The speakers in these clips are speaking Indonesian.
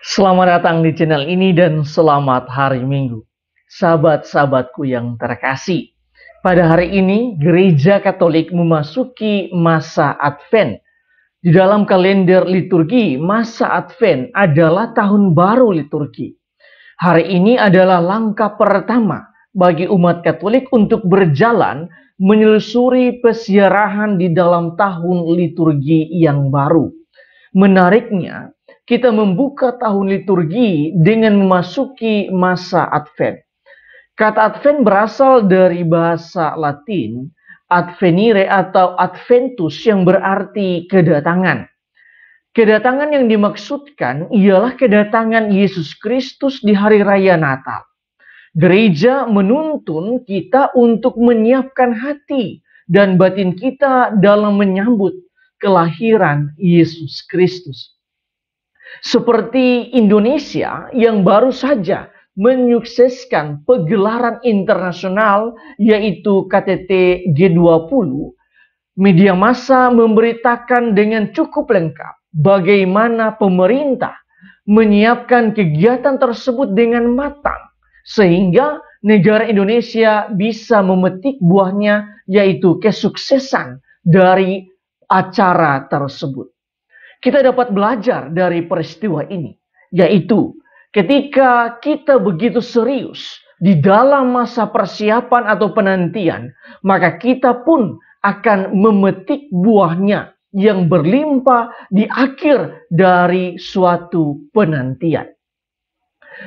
Selamat datang di channel ini dan selamat hari Minggu. Sahabat-sahabatku yang terkasih, pada hari ini Gereja Katolik memasuki masa Advent. Di dalam kalender liturgi, masa Advent adalah tahun baru liturgi. Hari ini adalah langkah pertama bagi umat Katolik untuk berjalan menelusuri peziarahan di dalam tahun liturgi yang baru. Menariknya, kita membuka tahun liturgi dengan memasuki masa Advent. Kata Advent berasal dari bahasa Latin advenire atau adventus yang berarti kedatangan. Kedatangan yang dimaksudkan ialah kedatangan Yesus Kristus di hari raya Natal. Gereja menuntun kita untuk menyiapkan hati dan batin kita dalam menyambut kelahiran Yesus Kristus. Seperti Indonesia yang baru saja menyukseskan pegelaran internasional yaitu KTT G20, media massa memberitakan dengan cukup lengkap bagaimana pemerintah menyiapkan kegiatan tersebut dengan matang sehingga negara Indonesia bisa memetik buahnya yaitu kesuksesan dari acara tersebut. Kita dapat belajar dari peristiwa ini, yaitu ketika kita begitu serius di dalam masa persiapan atau penantian, maka kita pun akan memetik buahnya yang berlimpah di akhir dari suatu penantian.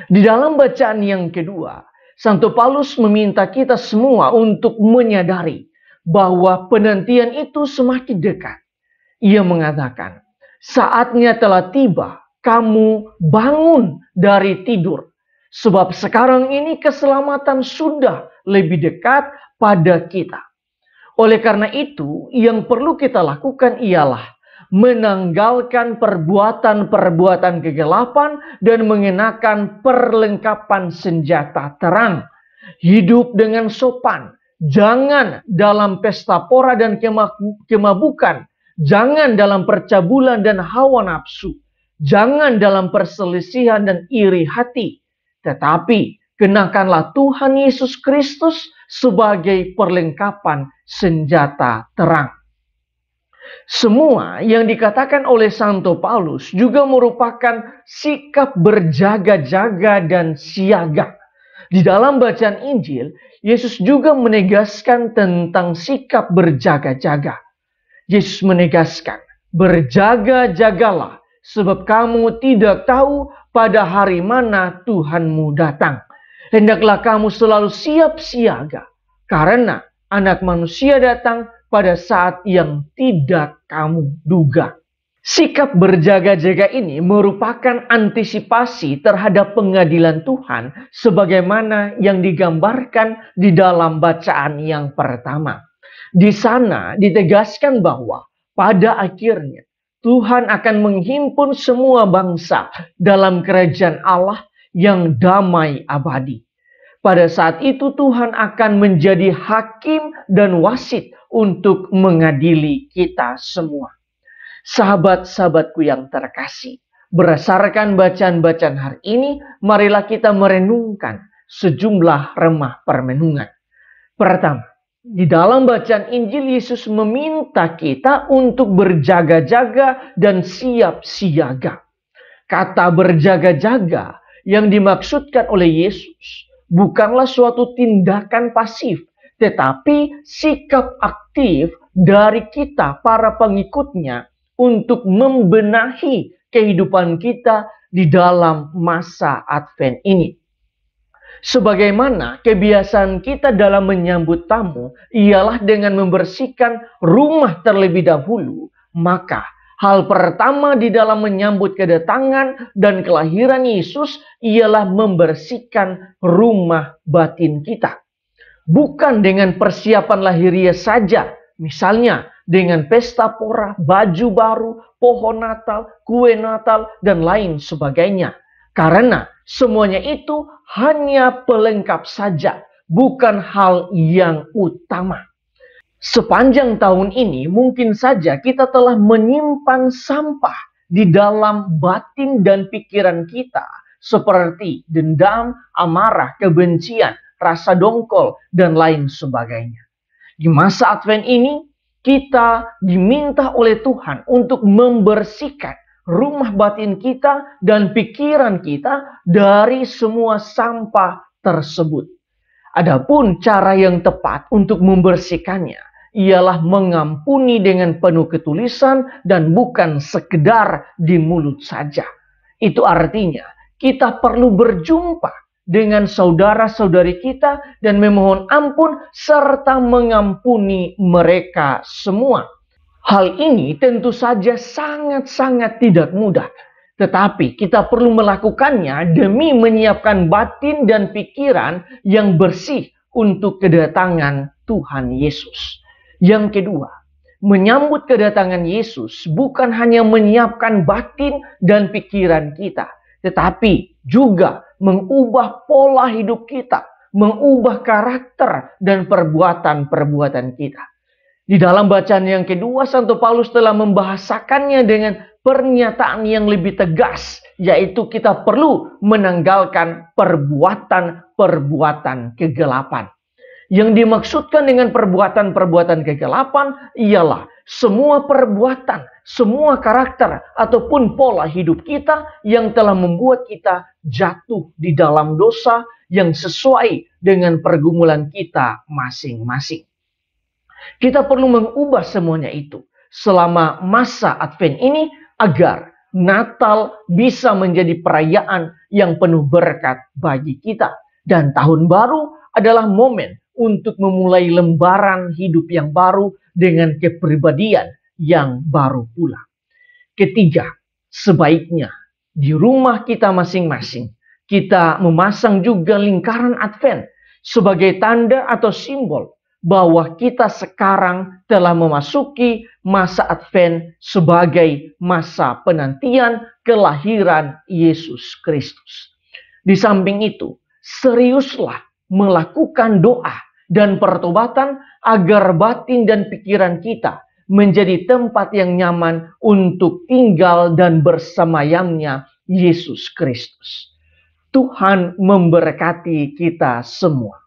Di dalam bacaan yang kedua, Santo Paulus meminta kita semua untuk menyadari bahwa penantian itu semakin dekat. Ia mengatakan, saatnya telah tiba, kamu bangun dari tidur. Sebab sekarang ini keselamatan sudah lebih dekat pada kita. Oleh karena itu, yang perlu kita lakukan ialah menanggalkan perbuatan-perbuatan kegelapan dan mengenakan perlengkapan senjata terang. Hidup dengan sopan. Jangan dalam pesta pora dan kemabukan. Jangan dalam percabulan dan hawa nafsu. Jangan dalam perselisihan dan iri hati. Tetapi kenakanlah Tuhan Yesus Kristus sebagai perlengkapan senjata terang. Semua yang dikatakan oleh Santo Paulus juga merupakan sikap berjaga-jaga dan siaga. Di dalam bacaan Injil, Yesus juga menegaskan tentang sikap berjaga-jaga. Yesus menegaskan, berjaga-jagalah, sebab kamu tidak tahu pada hari mana Tuhanmu datang. Hendaklah kamu selalu siap siaga, karena Anak Manusia datang pada saat yang tidak kamu duga. Sikap berjaga-jaga ini merupakan antisipasi terhadap pengadilan Tuhan sebagaimana yang digambarkan di dalam bacaan yang pertama. Di sana ditegaskan bahwa pada akhirnya Tuhan akan menghimpun semua bangsa dalam kerajaan Allah yang damai abadi. Pada saat itu Tuhan akan menjadi hakim dan wasit untuk mengadili kita semua. Sahabat-sahabatku yang terkasih, berdasarkan bacaan-bacaan hari ini, marilah kita merenungkan sejumlah remah permenungan. Pertama, di dalam bacaan Injil Yesus meminta kita untuk berjaga-jaga dan siap siaga. Kata berjaga-jaga yang dimaksudkan oleh Yesus bukanlah suatu tindakan pasif, tetapi sikap aktif dari kita para pengikutnya untuk membenahi kehidupan kita di dalam masa Advent ini. Sebagaimana kebiasaan kita dalam menyambut tamu ialah dengan membersihkan rumah terlebih dahulu, maka hal pertama di dalam menyambut kedatangan dan kelahiran Yesus ialah membersihkan rumah batin kita. Bukan dengan persiapan lahiriah saja, misalnya dengan pesta pora, baju baru, pohon Natal, kue Natal, dan lain sebagainya. Karena semuanya itu hanya pelengkap saja, bukan hal yang utama. Sepanjang tahun ini mungkin saja kita telah menyimpan sampah di dalam batin dan pikiran kita, seperti dendam, amarah, kebencian, rasa dongkol, dan lain sebagainya. Di masa Advent ini, kita diminta oleh Tuhan untuk membersihkan rumah batin kita dan pikiran kita dari semua sampah tersebut. Adapun cara yang tepat untuk membersihkannya ialah mengampuni dengan penuh ketulisan dan bukan sekedar di mulut saja. Itu artinya kita perlu berjumpa dengan saudara-saudari kita dan memohon ampun serta mengampuni mereka semua. Hal ini tentu saja sangat-sangat tidak mudah. Tetapi kita perlu melakukannya demi menyiapkan batin dan pikiran yang bersih untuk kedatangan Tuhan Yesus. Yang kedua, menyambut kedatangan Yesus bukan hanya menyiapkan batin dan pikiran kita, tetapi juga mengubah pola hidup kita, mengubah karakter dan perbuatan-perbuatan kita. Di dalam bacaan yang kedua, Santo Paulus telah membahasakannya dengan pernyataan yang lebih tegas, yaitu kita perlu menanggalkan perbuatan-perbuatan kegelapan. Yang dimaksudkan dengan perbuatan-perbuatan kegelapan ialah semua perbuatan, semua karakter ataupun pola hidup kita yang telah membuat kita jatuh di dalam dosa yang sesuai dengan pergumulan kita masing-masing. Kita perlu mengubah semuanya itu selama masa Advent ini agar Natal bisa menjadi perayaan yang penuh berkat bagi kita. Dan tahun baru adalah momen untuk memulai lembaran hidup yang baru dengan kepribadian yang baru pula. Ketiga, sebaiknya di rumah kita masing-masing kita memasang juga lingkaran Advent sebagai tanda atau simbol bahwa kita sekarang telah memasuki masa Advent sebagai masa penantian kelahiran Yesus Kristus. Di samping itu, seriuslah melakukan doa dan pertobatan agar batin dan pikiran kita menjadi tempat yang nyaman untuk tinggal dan bersemayamnya Yesus Kristus. Tuhan memberkati kita semua.